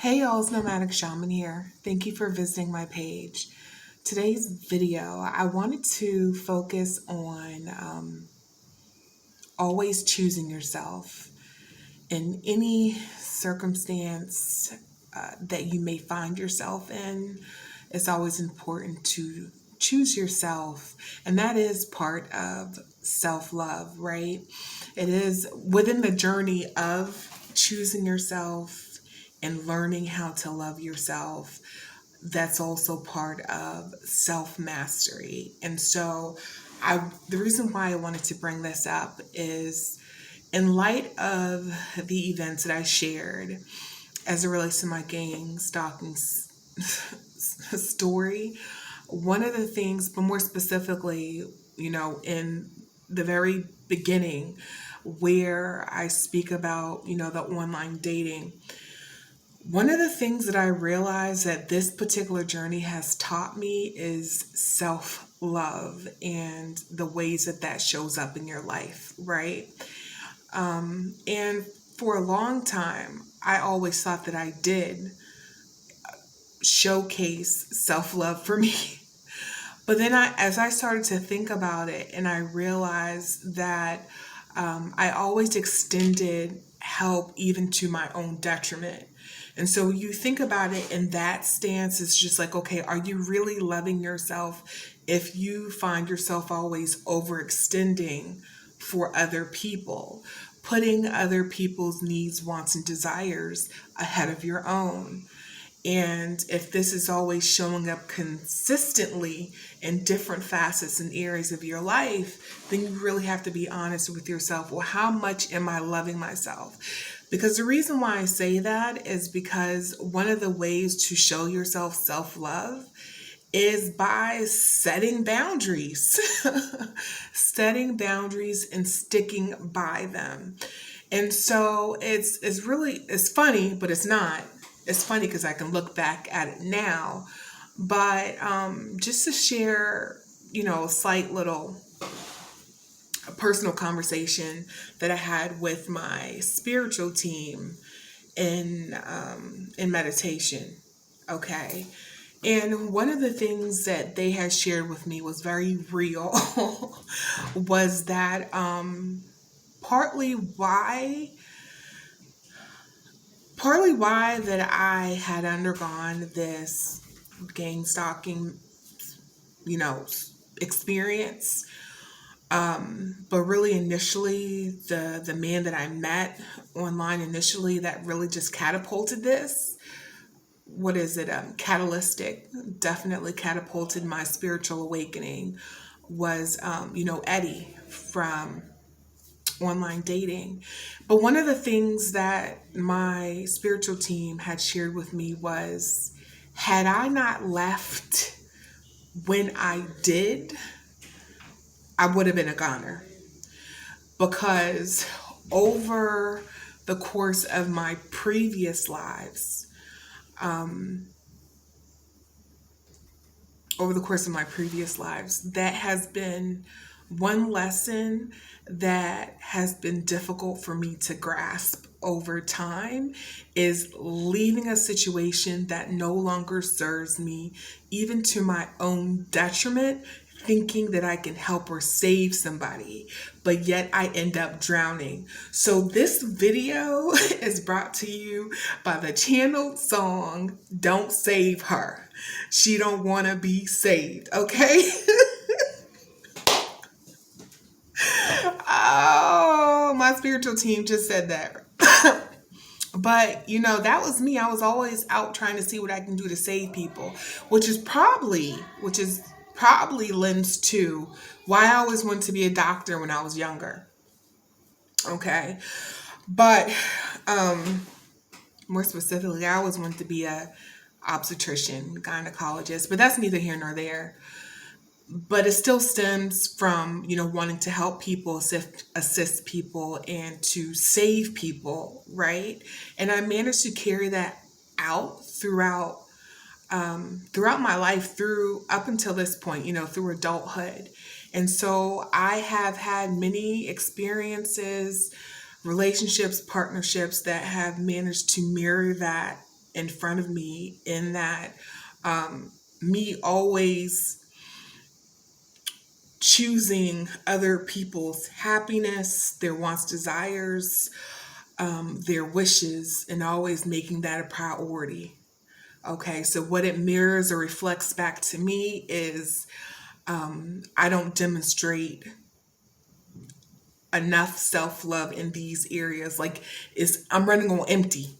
Hey y'all, it's Nomadic Shaman here. Thank you for visiting my page. Today's video, I wanted to focus on always choosing yourself in any circumstance that you may find yourself in. It's always important to choose yourself, and that is part of self-love, right? It is within the journey of choosing yourself and learning how to love yourself. That's also part of self-mastery. And so the reason why I wanted to bring this up is in light of the events that I shared as it relates to my gang stalking story, one of the things, but more specifically, in the very beginning where I speak about, the online dating, one of the things that I realized that this particular journey has taught me is self-love and the ways that that shows up in your life, right? And for a long time, I always thought that I did showcase self-love for me. But then as I started to think about it, and I realized that I always extended help even to my own detriment. And so you think about it in that stance, it's just like, okay, are you really loving yourself if you find yourself always overextending for other people, putting other people's needs, wants, and desires ahead of your own? And if this is always showing up consistently in different facets and areas of your life, then you really have to be honest with yourself. Well, how much am I loving myself? Because the reason why I say that is because one of the ways to show yourself self-love is by setting boundaries, setting boundaries and sticking by them. And so it's funny, but it's not. It's funny because I can look back at it now, but just to share, a slight little personal conversation that I had with my spiritual team in meditation. Okay. And one of the things that they had shared with me was very real, was that partly why that I had undergone this gang stalking, experience. But really initially, the man that I met online initially that really just catapulted this, what is it? Catalytic, definitely catapulted my spiritual awakening was, Eddie from online dating. But one of the things that my spiritual team had shared with me was, had I not left when I did, I would have been a goner. Because over the course of my previous lives, that has been one lesson that has been difficult for me to grasp over time, is leaving a situation that no longer serves me, even to my own detriment, thinking that I can help or save somebody, but yet I end up drowning. So this video is brought to you by the channeled song, Don't Save Her. She don't want to be saved, okay? Oh, my spiritual team just said that. But, that was me. I was always out trying to see what I can do to save people, which is probably lends to why I always wanted to be a doctor when I was younger. Okay. But more specifically, I always wanted to be a obstetrician, gynecologist, but that's neither here nor there. But it still stems from, wanting to help people, assist people, and to save people, right? And I managed to carry that out throughout my life, up until this point, through adulthood. And so I have had many experiences, relationships, partnerships that have managed to mirror that in front of me, in that me always choosing other people's happiness, their wants, desires, their wishes, and always making that a priority. Okay, so what it mirrors or reflects back to me is I don't demonstrate enough self-love in these areas. Like, it's I'm running on empty.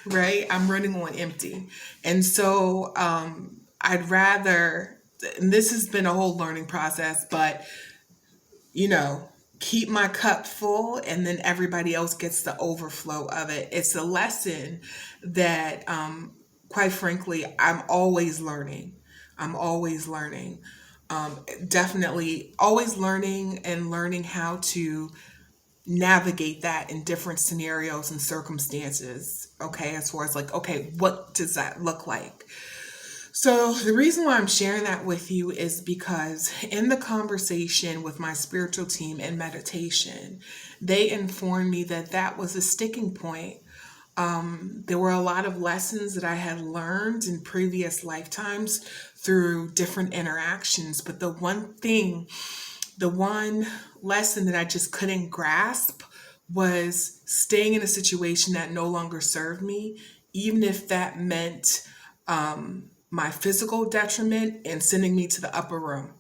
Right? I'm running on empty. And so I'd rather, and this has been a whole learning process, but you know, keep my cup full and then everybody else gets the overflow of it. It's a lesson that, quite frankly, I'm always learning. I'm always learning. Definitely always learning and learning how to navigate that in different scenarios and circumstances. Okay, as far as like, okay, what does that look like? So, the reason why I'm sharing that with you is because in the conversation with my spiritual team in meditation, they informed me that that was a sticking point. There were a lot of lessons that I had learned in previous lifetimes through different interactions, but the one lesson that I just couldn't grasp was staying in a situation that no longer served me, even if that meant my physical detriment and sending me to the upper room.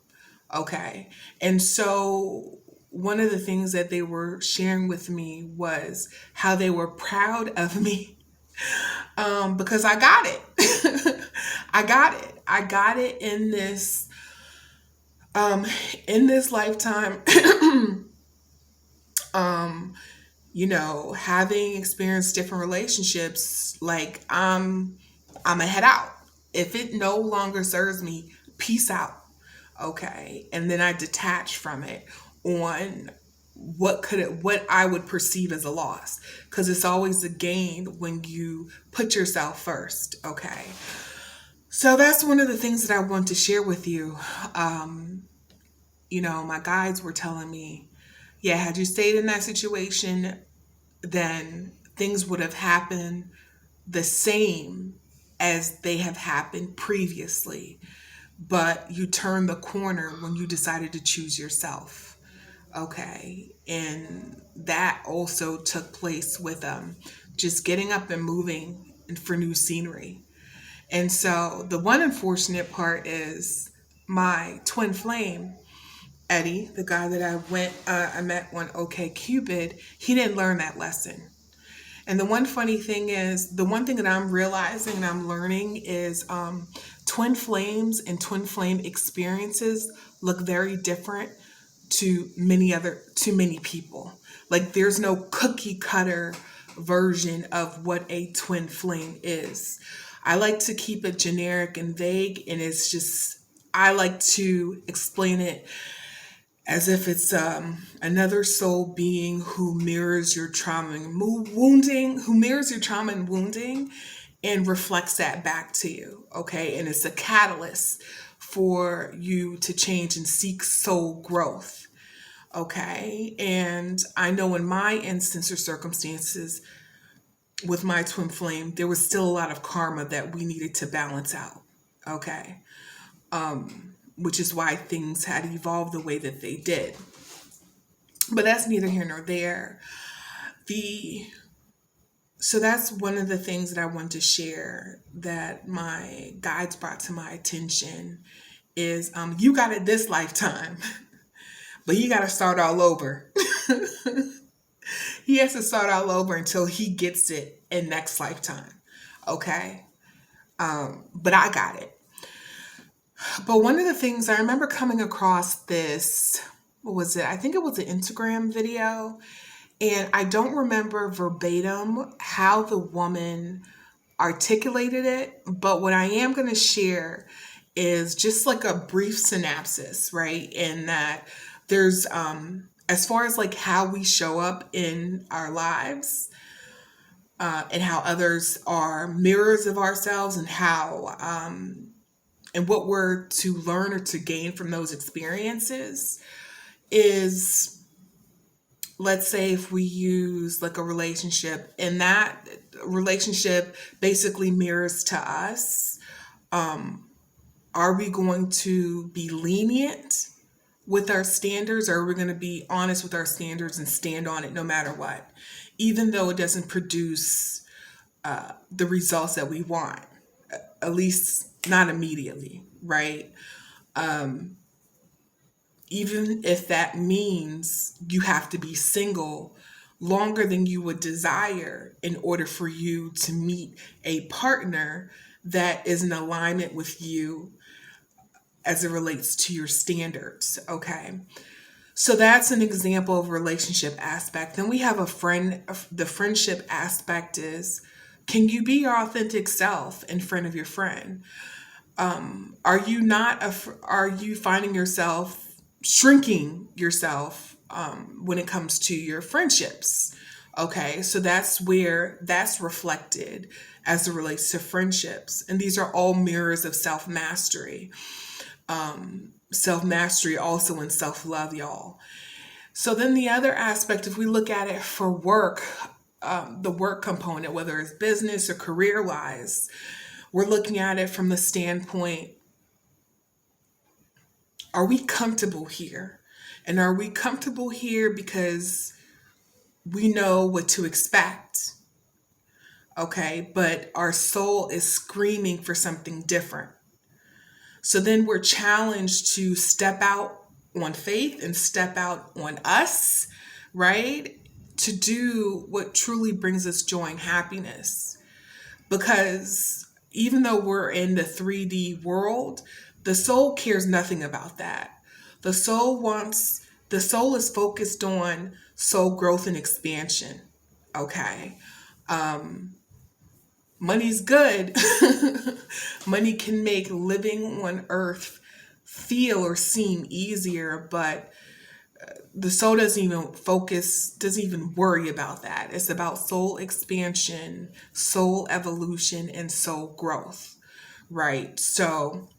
Okay. And so one of the things that they were sharing with me was how they were proud of me, because I got it. I got it. I got it in this lifetime. um, Having experienced different relationships, like I'm a head out. If it no longer serves me, peace out. Okay. And then I detach from it on what I would perceive as a loss. Because it's always a gain when you put yourself first. Okay. So that's one of the things that I want to share with you. My guides were telling me, yeah, had you stayed in that situation, then things would have happened the same as they have happened previously. But you turned the corner when you decided to choose yourself. Okay. And that also took place with just getting up and moving and for new scenery. And so the one unfortunate part is my twin flame, Eddie, the guy that I met on OK Cupid, he didn't learn that lesson. And the one funny thing is, the one thing that I'm realizing and I'm learning is twin flames and twin flame experiences look very different to many people. Like, there's no cookie cutter version of what a twin flame is. I like to keep it generic and vague, and it's just, I like to explain it as if it's another soul being who mirrors your trauma and wounding, and reflects that back to you. Okay, and it's a catalyst for you to change and seek soul growth. Okay, and I know in my instance or circumstances with my twin flame, there was still a lot of karma that we needed to balance out. Okay, which is why things had evolved the way that they did. But that's neither here nor there. So that's one of the things that I want to share that my guides brought to my attention is you got it this lifetime, but you got to start all over. He has to start all over until he gets it in next lifetime. Okay. But I got it. But one of the things I remember coming across this, what was it? I think it was an Instagram video. And I don't remember verbatim how the woman articulated it. But what I am going to share is just like a brief synopsis, right? In that there's, as far as like how we show up in our lives, and how others are mirrors of ourselves, and how, and what we're to learn or to gain from those experiences is let's say if we use like a relationship, and that relationship basically mirrors to us, are we going to be lenient with our standards, or are we going to be honest with our standards and stand on it no matter what, even though it doesn't produce the results that we want, at least not immediately, right? Even if that means you have to be single longer than you would desire in order for you to meet a partner that is in alignment with you as it relates to your standards. Okay. So that's an example of relationship aspect. Then we have a friend, the friendship aspect is, can you be your authentic self in front of your friend? Are you not are you finding yourself shrinking yourself when it comes to your friendships? Okay, so that's where that's reflected as it relates to friendships. And these are all mirrors of self mastery. Self mastery also in self love, y'all. So then the other aspect, if we look at it for work, the work component, whether it's business or career wise, we're looking at it from the standpoint, are we comfortable here? And are we comfortable here because we know what to expect? Okay, but our soul is screaming for something different. So then we're challenged to step out on faith and step out on us, right? To do what truly brings us joy and happiness. Because even though we're in the 3D world, the soul cares nothing about that. The soul is focused on soul growth and expansion. Okay. Money's good. Money can make living on earth feel or seem easier, but the soul doesn't even worry about that. It's about soul expansion, soul evolution, and soul growth, right? So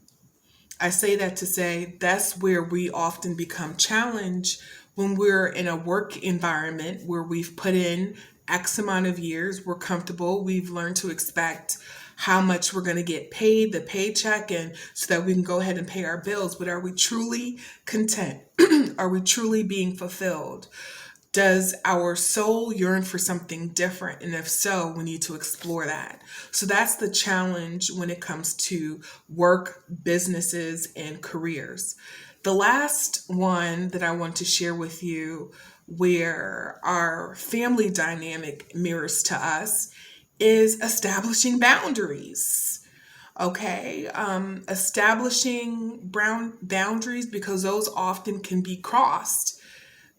I say that to say that's where we often become challenged when we're in a work environment where we've put in X amount of years, we're comfortable, we've learned to expect how much we're going to get paid, the paycheck, and so that we can go ahead and pay our bills. But are we truly content? Are we truly being fulfilled? Does our soul yearn for something different? And if so, we need to explore that. So that's the challenge when it comes to work, businesses, and careers. The last one that I want to share with you, where our family dynamic mirrors to us, is establishing boundaries. Okay, establishing boundaries, because those often can be crossed.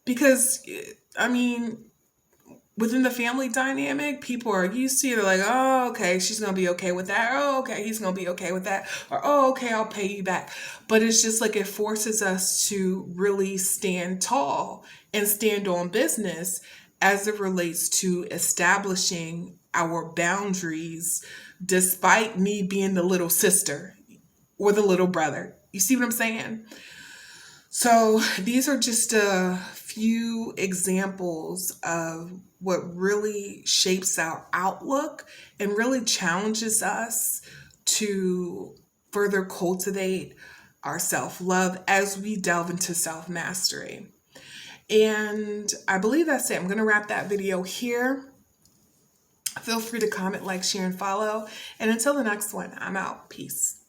Because, I mean, within the family dynamic, people are used to it. They're like, oh, okay, she's going to be okay with that. Oh, okay, he's going to be okay with that. Or, oh, okay, I'll pay you back. But it's just like it forces us to really stand tall and stand on business as it relates to establishing our boundaries, despite me being the little sister or the little brother. You see what I'm saying? So these are just a few examples of what really shapes our outlook and really challenges us to further cultivate our self-love as we delve into self-mastery. And I believe that's it. I'm going to wrap that video here. Feel free to comment, like, share, and follow. And until the next one, I'm out. Peace.